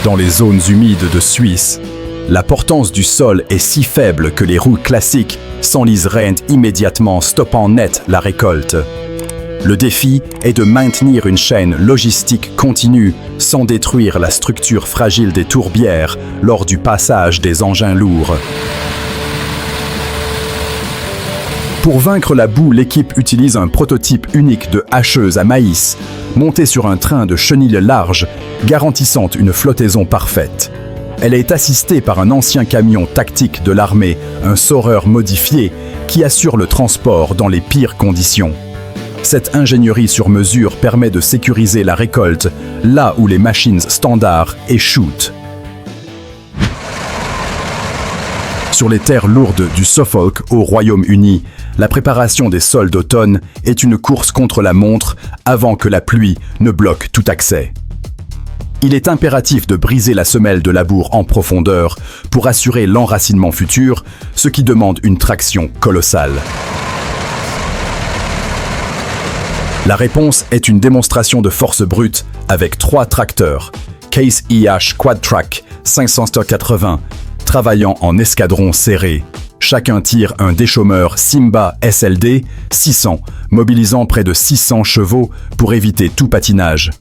dans les zones humides de Suisse. La portance du sol est si faible que les roues classiques s'enliseraient immédiatement, stoppant net la récolte. Le défi est de maintenir une chaîne logistique continue sans détruire la structure fragile des tourbières lors du passage des engins lourds. Pour vaincre la boue, l'équipe utilise un prototype unique de hacheuse à maïs, monté sur un train de chenilles larges, garantissant une flottaison parfaite. Elle est assistée par un ancien camion tactique de l'armée, un Saurer modifié, qui assure le transport dans les pires conditions. Cette ingénierie sur mesure permet de sécuriser la récolte là où les machines standards échouent. Sur les terres lourdes du Suffolk au Royaume-Uni, la préparation des sols d'automne est une course contre la montre avant que la pluie ne bloque tout accès. Il est impératif de briser la semelle de labour en profondeur pour assurer l'enracinement futur, ce qui demande une traction colossale. La réponse est une démonstration de force brute avec 3 tracteurs, Case IH Quad-Track 580, travaillant en escadron serré. Chacun tire un déchômeur Simba SLD 600, mobilisant près de 600 chevaux pour éviter tout patinage.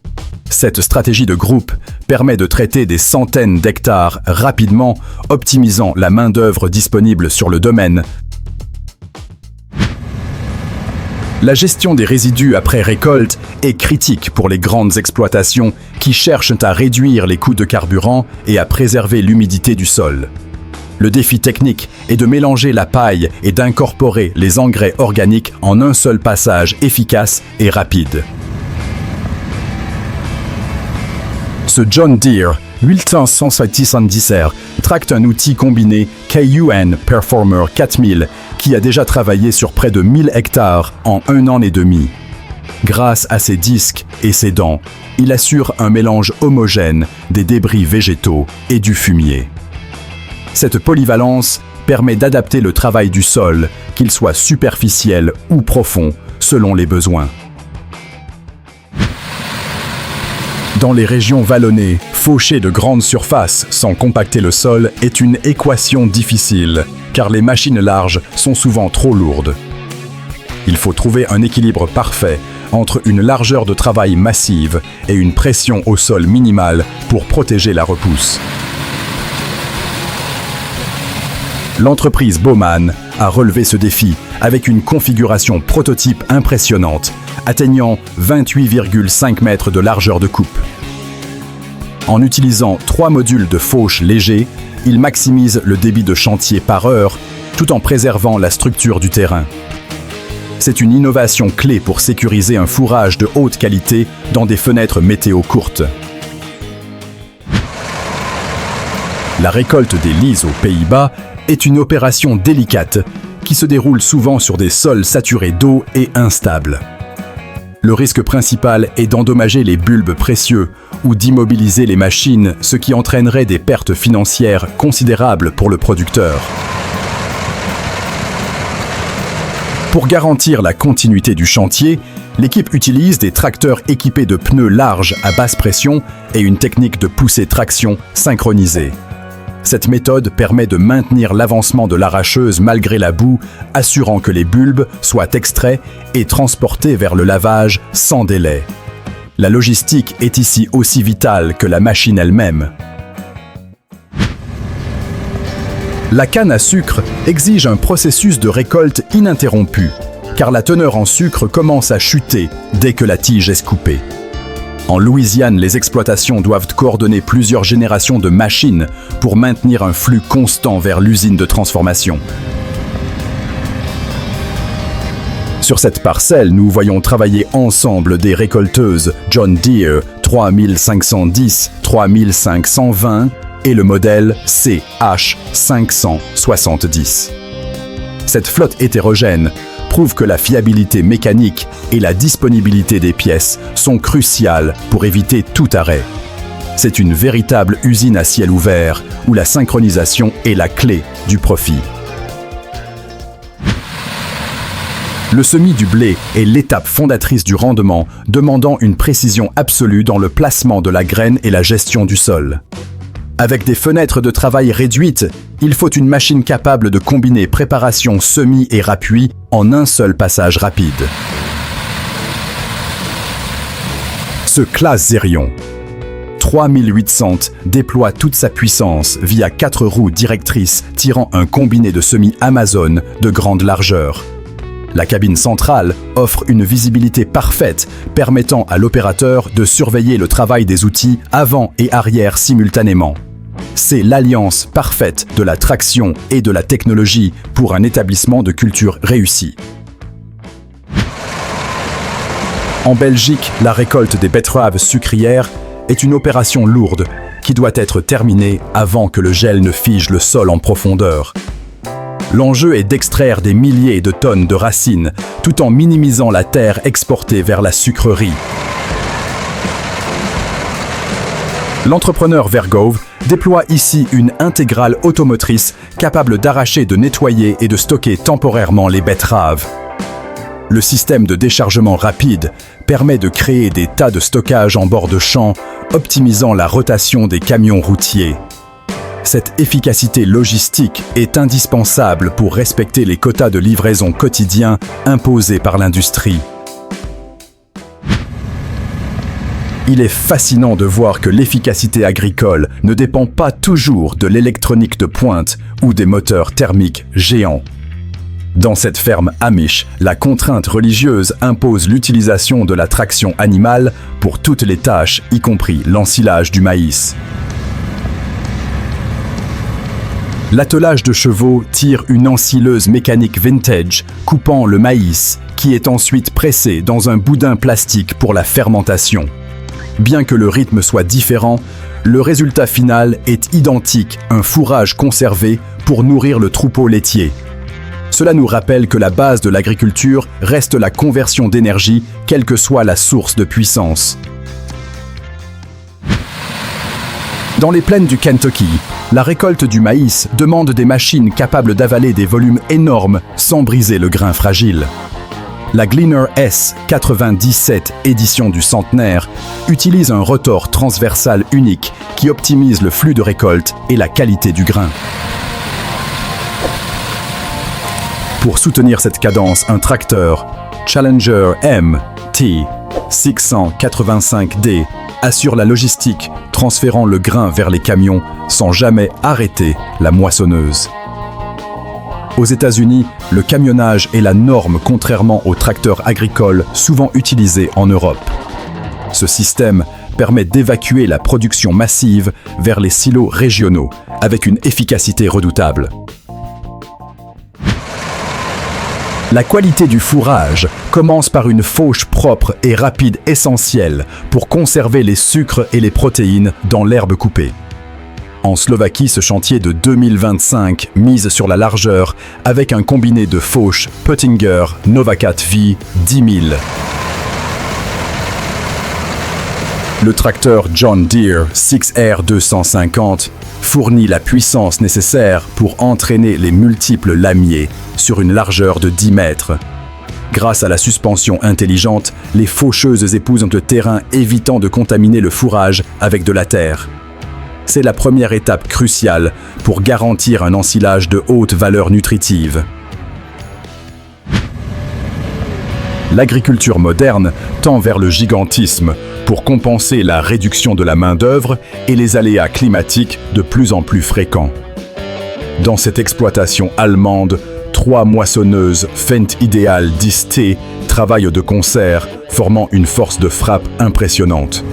Cette stratégie de groupe permet de traiter des centaines d'hectares rapidement, optimisant la main-d'œuvre disponible sur le domaine. La gestion des résidus après récolte est critique pour les grandes exploitations qui cherchent à réduire les coûts de carburant et à préserver l'humidité du sol. Le défi technique est de mélanger la paille et d'incorporer les engrais organiques en un seul passage efficace et rapide. Ce John Deere 870R tracte un outil combiné KUN Performer 4000 qui a déjà travaillé sur près de 1000 hectares en 1 an et demi. Grâce à ses disques et ses dents, il assure un mélange homogène des débris végétaux et du fumier. Cette polyvalence permet d'adapter le travail du sol, qu'il soit superficiel ou profond, selon les besoins. Dans les régions vallonnées, faucher de grandes surfaces sans compacter le sol est une équation difficile, car les machines larges sont souvent trop lourdes. Il faut trouver un équilibre parfait entre une largeur de travail massive et une pression au sol minimale pour protéger la repousse. L'entreprise Baumann a relevé ce défi avec une configuration prototype impressionnante, atteignant 28,5 mètres de largeur de coupe. En utilisant 3 modules de fauche légers, il maximise le débit de chantier par heure, tout en préservant la structure du terrain. C'est une innovation clé pour sécuriser un fourrage de haute qualité dans des fenêtres météo courtes. La récolte des lises aux Pays-Bas est une opération délicate qui se déroule souvent sur des sols saturés d'eau et instables. Le risque principal est d'endommager les bulbes précieux ou d'immobiliser les machines, ce qui entraînerait des pertes financières considérables pour le producteur. Pour garantir la continuité du chantier, l'équipe utilise des tracteurs équipés de pneus larges à basse pression et une technique de poussée-traction synchronisée. Cette méthode permet de maintenir l'avancement de l'arracheuse malgré la boue, assurant que les bulbes soient extraits et transportés vers le lavage sans délai. La logistique est ici aussi vitale que la machine elle-même. La canne à sucre exige un processus de récolte ininterrompu, car la teneur en sucre commence à chuter dès que la tige est scoopée. En Louisiane, les exploitations doivent coordonner plusieurs générations de machines pour maintenir un flux constant vers l'usine de transformation. Sur cette parcelle, nous voyons travailler ensemble des récolteuses John Deere 3510-3520 et le modèle CH570. Cette flotte hétérogène prouve que la fiabilité mécanique et la disponibilité des pièces sont cruciales pour éviter tout arrêt. C'est une véritable usine à ciel ouvert où la synchronisation est la clé du profit. Le semis du blé est l'étape fondatrice du rendement, demandant une précision absolue dans le placement de la graine et la gestion du sol. Avec des fenêtres de travail réduites, il faut une machine capable de combiner préparation, semis et rappui en un seul passage rapide. Ce Claas Zerion 3800 déploie toute sa puissance via 4 roues directrices tirant un combiné de semis Amazon de grande largeur. La cabine centrale offre une visibilité parfaite, permettant à l'opérateur de surveiller le travail des outils avant et arrière simultanément. C'est l'alliance parfaite de la traction et de la technologie pour un établissement de culture réussi. En Belgique, la récolte des betteraves sucrières est une opération lourde qui doit être terminée avant que le gel ne fige le sol en profondeur. L'enjeu est d'extraire des milliers de tonnes de racines tout en minimisant la terre exportée vers la sucrerie. L'entrepreneur Vergove déploie ici une intégrale automotrice capable d'arracher, de nettoyer et de stocker temporairement les betteraves. Le système de déchargement rapide permet de créer des tas de stockage en bord de champ, optimisant la rotation des camions routiers. Cette efficacité logistique est indispensable pour respecter les quotas de livraison quotidiens imposés par l'industrie. Il est fascinant de voir que l'efficacité agricole ne dépend pas toujours de l'électronique de pointe ou des moteurs thermiques géants. Dans cette ferme Amish, la contrainte religieuse impose l'utilisation de la traction animale pour toutes les tâches, y compris l'ensilage du maïs. L'attelage de chevaux tire une ensileuse mécanique vintage, coupant le maïs, qui est ensuite pressé dans un boudin plastique pour la fermentation. Bien que le rythme soit différent, le résultat final est identique, un fourrage conservé pour nourrir le troupeau laitier. Cela nous rappelle que la base de l'agriculture reste la conversion d'énergie, quelle que soit la source de puissance. Dans les plaines du Kentucky, la récolte du maïs demande des machines capables d'avaler des volumes énormes sans briser le grain fragile. La Gleaner S97 édition du centenaire utilise un rotor transversal unique qui optimise le flux de récolte et la qualité du grain. Pour soutenir cette cadence, un tracteur Challenger MT 685D assure la logistique, transférant le grain vers les camions sans jamais arrêter la moissonneuse. Aux États-Unis, le camionnage est la norme contrairement aux tracteurs agricoles souvent utilisés en Europe. Ce système permet d'évacuer la production massive vers les silos régionaux avec une efficacité redoutable. La qualité du fourrage commence par une fauche propre et rapide essentielle pour conserver les sucres et les protéines dans l'herbe coupée. En Slovaquie, ce chantier de 2025 mise sur la largeur avec un combiné de fauche Pöttinger Novacat V 10 000. Le tracteur John Deere 6R 250 fournit la puissance nécessaire pour entraîner les multiples lamiers sur une largeur de 10 mètres. Grâce à la suspension intelligente, les faucheuses épousent le terrain, évitant de contaminer le fourrage avec de la terre. C'est la première étape cruciale pour garantir un ensilage de haute valeur nutritive. L'agriculture moderne tend vers le gigantisme pour compenser la réduction de la main-d'œuvre et les aléas climatiques de plus en plus fréquents. Dans cette exploitation allemande, 3 moissonneuses Fendt Ideal 10T travaillent de concert, formant une force de frappe impressionnante.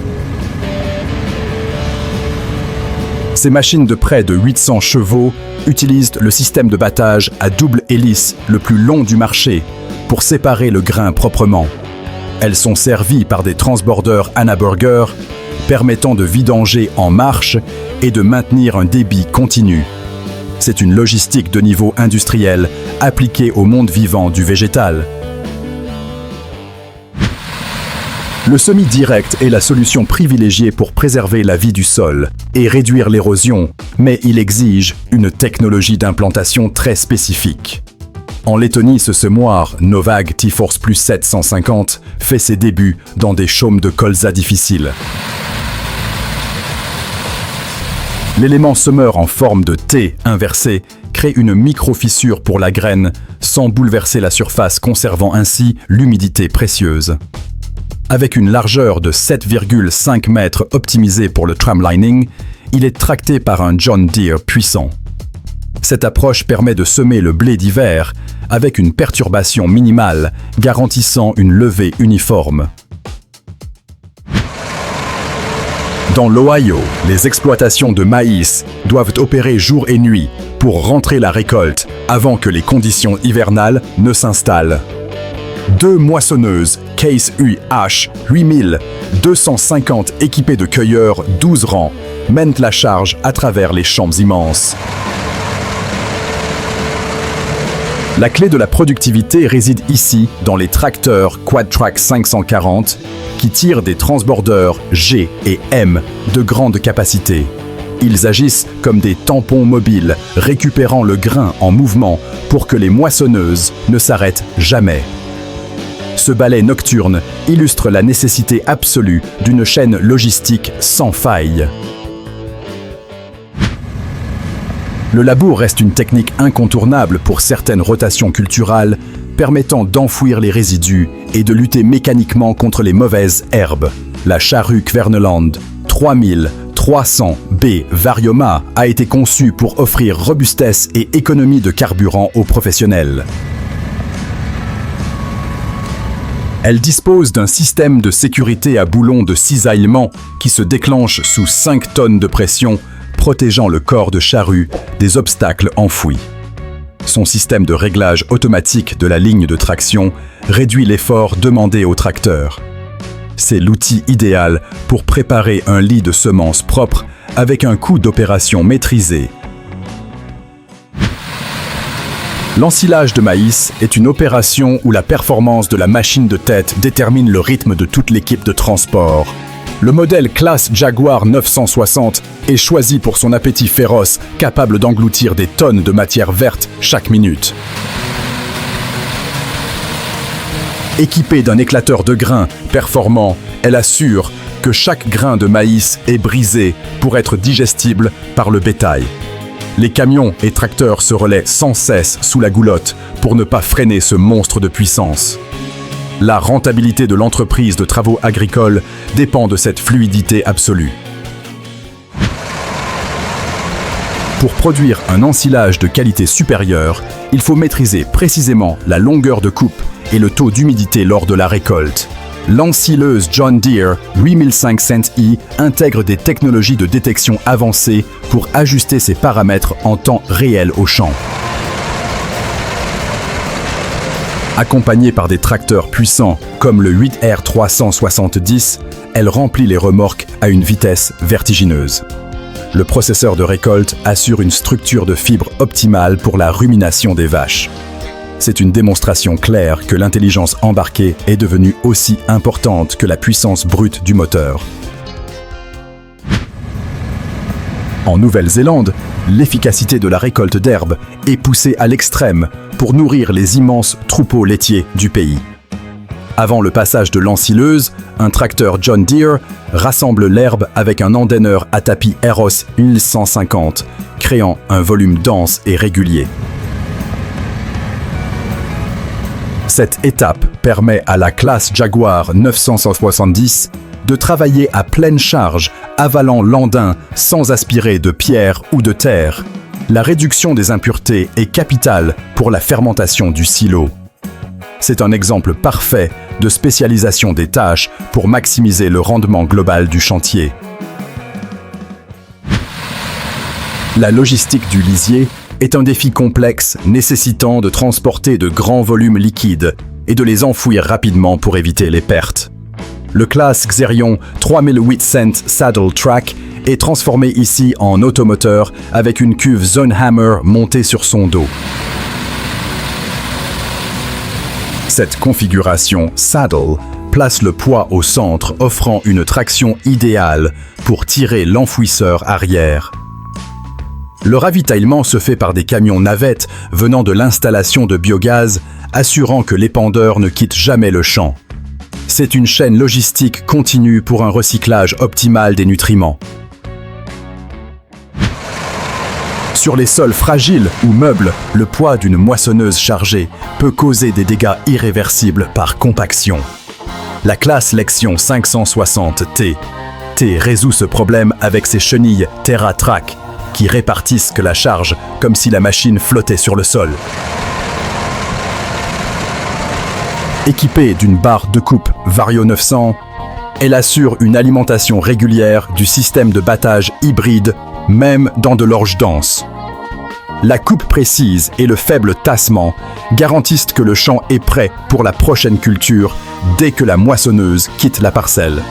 Ces machines de près de 800 chevaux utilisent le système de battage à double hélice le plus long du marché pour séparer le grain proprement. Elles sont servies par des transbordeurs Anna-Burger permettant de vidanger en marche et de maintenir un débit continu. C'est une logistique de niveau industriel appliquée au monde vivant du végétal. Le semis direct est la solution privilégiée pour préserver la vie du sol et réduire l'érosion, mais il exige une technologie d'implantation très spécifique. En Lettonie, ce semoir Novag T-Force Plus 750 fait ses débuts dans des chaumes de colza difficiles. L'élément semeur en forme de T inversé crée une micro-fissure pour la graine sans bouleverser la surface, conservant ainsi l'humidité précieuse. Avec une largeur de 7,5 mètres optimisée pour le tramlining, il est tracté par un John Deere puissant. Cette approche permet de semer le blé d'hiver avec une perturbation minimale, garantissant une levée uniforme. Dans l'Ohio, les exploitations de maïs doivent opérer jour et nuit pour rentrer la récolte avant que les conditions hivernales ne s'installent. 2 moissonneuses Case UH 8250 équipées de cueilleurs 12 rangs mènent la charge à travers les champs immenses. La clé de la productivité réside ici dans les tracteurs Quadtrac 540 qui tirent des transbordeurs G et M de grande capacité. Ils agissent comme des tampons mobiles, récupérant le grain en mouvement pour que les moissonneuses ne s'arrêtent jamais. Ce balai nocturne illustre la nécessité absolue d'une chaîne logistique sans faille. Le labour reste une technique incontournable pour certaines rotations culturales, permettant d'enfouir les résidus et de lutter mécaniquement contre les mauvaises herbes. La charrue Kverneland 3300B Varioma a été conçue pour offrir robustesse et économie de carburant aux professionnels. Elle dispose d'un système de sécurité à boulon de cisaillement qui se déclenche sous 5 tonnes de pression, protégeant le corps de charrue des obstacles enfouis. Son système de réglage automatique de la ligne de traction réduit l'effort demandé au tracteur. C'est l'outil idéal pour préparer un lit de semences propre avec un coût d'opération maîtrisé. L'ensilage de maïs est une opération où la performance de la machine de tête détermine le rythme de toute l'équipe de transport. Le modèle classe Jaguar 960 est choisi pour son appétit féroce, capable d'engloutir des tonnes de matière verte chaque minute. Équipée d'un éclateur de grains performant, elle assure que chaque grain de maïs est brisé pour être digestible par le bétail. Les camions et tracteurs se relaient sans cesse sous la goulotte pour ne pas freiner ce monstre de puissance. La rentabilité de l'entreprise de travaux agricoles dépend de cette fluidité absolue. Pour produire un ensilage de qualité supérieure, il faut maîtriser précisément la longueur de coupe et le taux d'humidité lors de la récolte. L'ensileuse John Deere 8500i intègre des technologies de détection avancées pour ajuster ses paramètres en temps réel au champ. Accompagnée par des tracteurs puissants comme le 8R370, elle remplit les remorques à une vitesse vertigineuse. Le processeur de récolte assure une structure de fibres optimale pour la rumination des vaches. C'est une démonstration claire que l'intelligence embarquée est devenue aussi importante que la puissance brute du moteur. En Nouvelle-Zélande, l'efficacité de la récolte d'herbe est poussée à l'extrême pour nourrir les immenses troupeaux laitiers du pays. Avant le passage de l'ensileuse, un tracteur John Deere rassemble l'herbe avec un endaineur à tapis Eros 1150, créant un volume dense et régulier. Cette étape permet à la classe Jaguar 970 de travailler à pleine charge, avalant l'andain sans aspirer de pierre ou de terre. La réduction des impuretés est capitale pour la fermentation du silo. C'est un exemple parfait de spécialisation des tâches pour maximiser le rendement global du chantier. La logistique du lisier est un défi complexe nécessitant de transporter de grands volumes liquides et de les enfouir rapidement pour éviter les pertes. Le classe Xerion 3800 Saddle Track est transformé ici en automoteur avec une cuve Zonehammer montée sur son dos. Cette configuration Saddle place le poids au centre, offrant une traction idéale pour tirer l'enfouisseur arrière. Le ravitaillement se fait par des camions navettes venant de l'installation de biogaz, assurant que l'épandeur ne quitte jamais le champ. C'est une chaîne logistique continue pour un recyclage optimal des nutriments. Sur les sols fragiles ou meubles, le poids d'une moissonneuse chargée peut causer des dégâts irréversibles par compaction. La classe Lexion 560T résout ce problème avec ses chenilles TerraTrack qui répartissent la charge comme si la machine flottait sur le sol. Équipée d'une barre de coupe Vario 900, elle assure une alimentation régulière du système de battage hybride, même dans de l'orge dense. La coupe précise et le faible tassement garantissent que le champ est prêt pour la prochaine culture dès que la moissonneuse quitte la parcelle.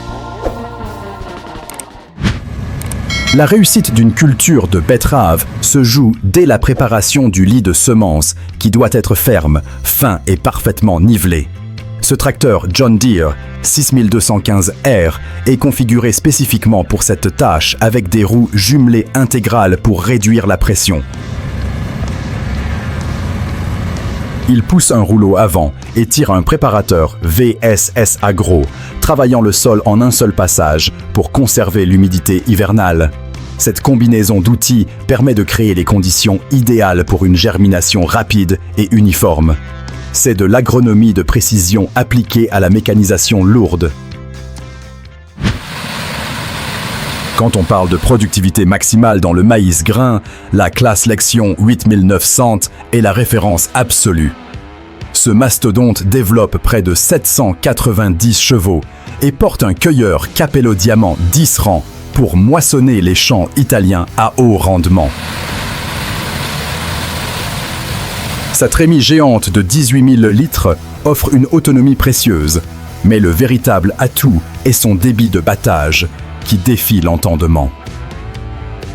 La réussite d'une culture de betterave se joue dès la préparation du lit de semences qui doit être ferme, fin et parfaitement nivelé. Ce tracteur John Deere 6215R est configuré spécifiquement pour cette tâche avec des roues jumelées intégrales pour réduire la pression. Il pousse un rouleau avant et tire un préparateur VSS Agro, travaillant le sol en un seul passage pour conserver l'humidité hivernale. Cette combinaison d'outils permet de créer les conditions idéales pour une germination rapide et uniforme. C'est de l'agronomie de précision appliquée à la mécanisation lourde. Quand on parle de productivité maximale dans le maïs grain, la classe Lexion 8900 est la référence absolue. Ce mastodonte développe près de 790 chevaux et porte un cueilleur Capello Diamant 10 rangs pour moissonner les champs italiens à haut rendement. Sa trémie géante de 18 000 litres offre une autonomie précieuse, mais le véritable atout est son débit de battage, qui défie l'entendement.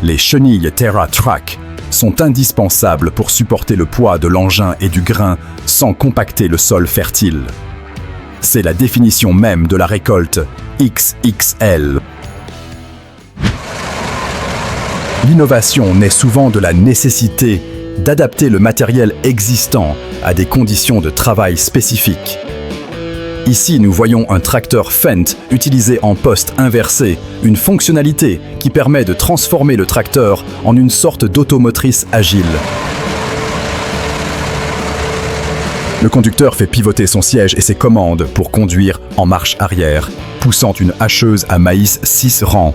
Les chenilles TerraTrack sont indispensables pour supporter le poids de l'engin et du grain sans compacter le sol fertile. C'est la définition même de la récolte XXL. L'innovation naît souvent de la nécessité d'adapter le matériel existant à des conditions de travail spécifiques. Ici, nous voyons un tracteur Fendt utilisé en poste inversé, une fonctionnalité qui permet de transformer le tracteur en une sorte d'automotrice agile. Le conducteur fait pivoter son siège et ses commandes pour conduire en marche arrière, poussant une hacheuse à maïs 6 rangs.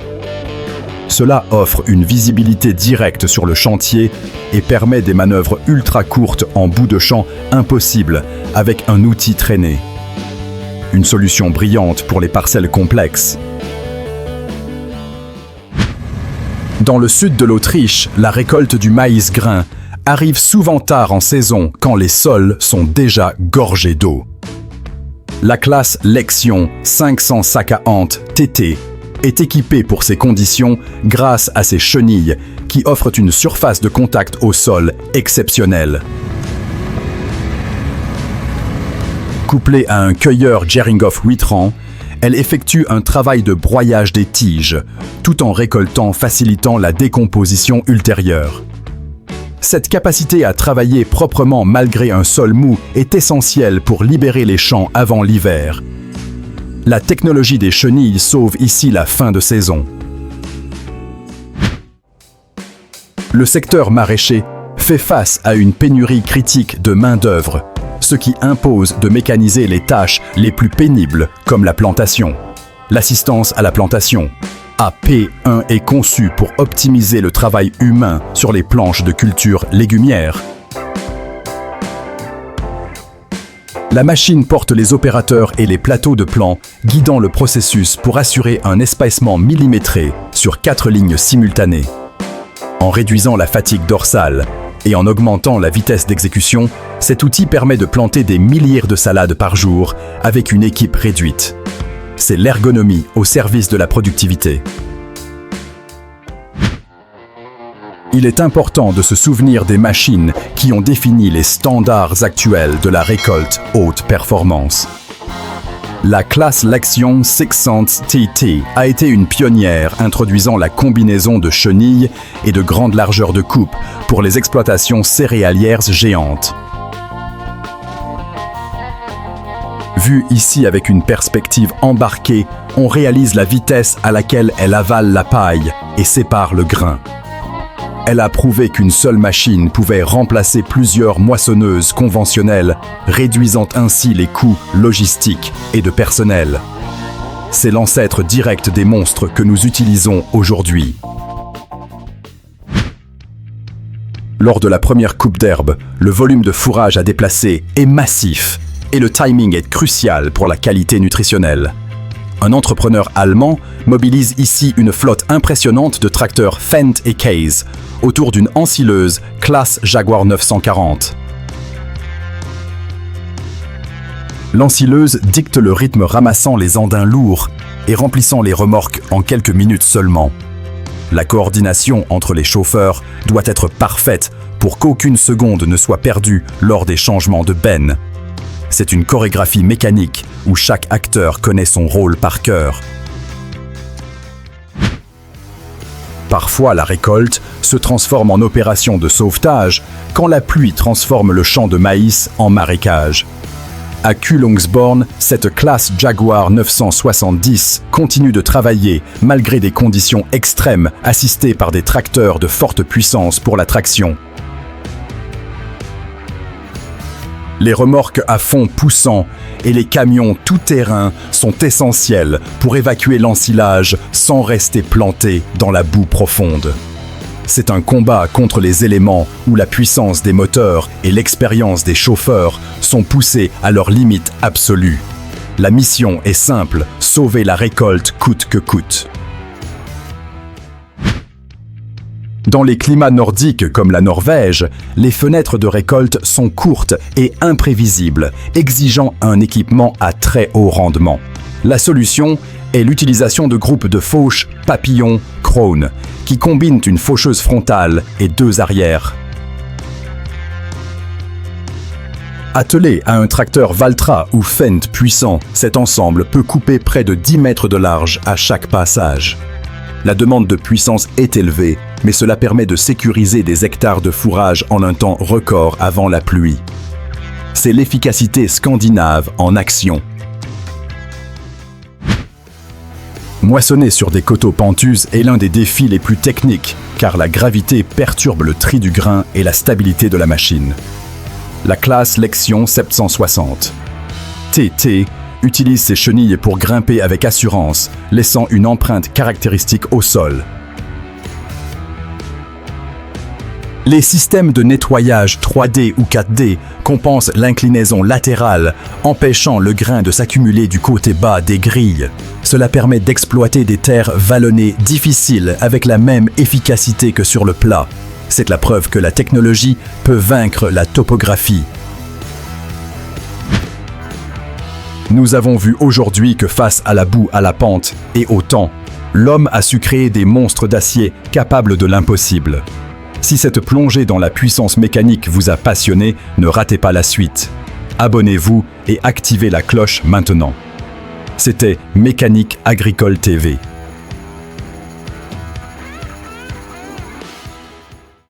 Cela offre une visibilité directe sur le chantier et permet des manœuvres ultra courtes en bout de champ impossibles avec un outil traîné. Une solution brillante pour les parcelles complexes. Dans le sud de l'Autriche, la récolte du maïs grain arrive souvent tard en saison quand les sols sont déjà gorgés d'eau. La classe Lexion 550 TT est équipée pour ces conditions grâce à ses chenilles qui offrent une surface de contact au sol exceptionnelle. Couplée à un cueilleur Jeringoff 8 rangs, elle effectue un travail de broyage des tiges, tout en récoltant facilitant la décomposition ultérieure. Cette capacité à travailler proprement malgré un sol mou est essentielle pour libérer les champs avant l'hiver. La technologie des chenilles sauve ici la fin de saison. Le secteur maraîcher fait face à une pénurie critique de main-d'œuvre, ce qui impose de mécaniser les tâches les plus pénibles comme la plantation. L'assistance à la plantation, AP1, est conçue pour optimiser le travail humain sur les planches de culture légumières. La machine porte les opérateurs et les plateaux de plan, guidant le processus pour assurer un espacement millimétré sur 4 lignes simultanées. En réduisant la fatigue dorsale et en augmentant la vitesse d'exécution, cet outil permet de planter des milliers de salades par jour avec une équipe réduite. C'est l'ergonomie au service de la productivité. Il est important de se souvenir des machines qui ont défini les standards actuels de la récolte haute performance. La classe Lexion 600 TT a été une pionnière introduisant la combinaison de chenilles et de grande largeur de coupe pour les exploitations céréalières géantes. Vu ici avec une perspective embarquée, on réalise la vitesse à laquelle elle avale la paille et sépare le grain. Elle a prouvé qu'une seule machine pouvait remplacer plusieurs moissonneuses conventionnelles, réduisant ainsi les coûts logistiques et de personnel. C'est l'ancêtre direct des monstres que nous utilisons aujourd'hui. Lors de la première coupe d'herbe, le volume de fourrage à déplacer est massif et le timing est crucial pour la qualité nutritionnelle. Un entrepreneur allemand mobilise ici une flotte impressionnante de tracteurs Fendt et Case autour d'une ensileuse classe Jaguar 940. L'ensileuse dicte le rythme ramassant les andins lourds et remplissant les remorques en quelques minutes seulement. La coordination entre les chauffeurs doit être parfaite pour qu'aucune seconde ne soit perdue lors des changements de benne. C'est une chorégraphie mécanique où chaque acteur connaît son rôle par cœur. Parfois, la récolte se transforme en opération de sauvetage quand la pluie transforme le champ de maïs en marécage. À Kühlungsborn, cette classe Jaguar 970 continue de travailler malgré des conditions extrêmes, assistée par des tracteurs de forte puissance pour la traction. Les remorques à fond poussant et les camions tout-terrain sont essentiels pour évacuer l'ensilage sans rester plantés dans la boue profonde. C'est un combat contre les éléments où la puissance des moteurs et l'expérience des chauffeurs sont poussés à leur limite absolue. La mission est simple, sauver la récolte coûte que coûte. Dans les climats nordiques comme la Norvège, les fenêtres de récolte sont courtes et imprévisibles, exigeant un équipement à très haut rendement. La solution est l'utilisation de groupes de fauches papillons Krone, qui combinent une faucheuse frontale et deux arrières. Attelé à un tracteur Valtra ou Fendt puissant, cet ensemble peut couper près de 10 mètres de large à chaque passage. La demande de puissance est élevée, mais cela permet de sécuriser des hectares de fourrage en un temps record avant la pluie. C'est l'efficacité scandinave en action. Moissonner sur des coteaux pentus est l'un des défis les plus techniques, car la gravité perturbe le tri du grain et la stabilité de la machine. La classe Lexion 760 TT utilise ses chenilles pour grimper avec assurance, laissant une empreinte caractéristique au sol. Les systèmes de nettoyage 3D ou 4D compensent l'inclinaison latérale, empêchant le grain de s'accumuler du côté bas des grilles. Cela permet d'exploiter des terres vallonnées difficiles avec la même efficacité que sur le plat. C'est la preuve que la technologie peut vaincre la topographie. Nous avons vu aujourd'hui que face à la boue, à la pente et au temps, l'homme a su créer des monstres d'acier capables de l'impossible. Si cette plongée dans la puissance mécanique vous a passionné, ne ratez pas la suite. Abonnez-vous et activez la cloche maintenant. C'était Mécanique Agricole TV.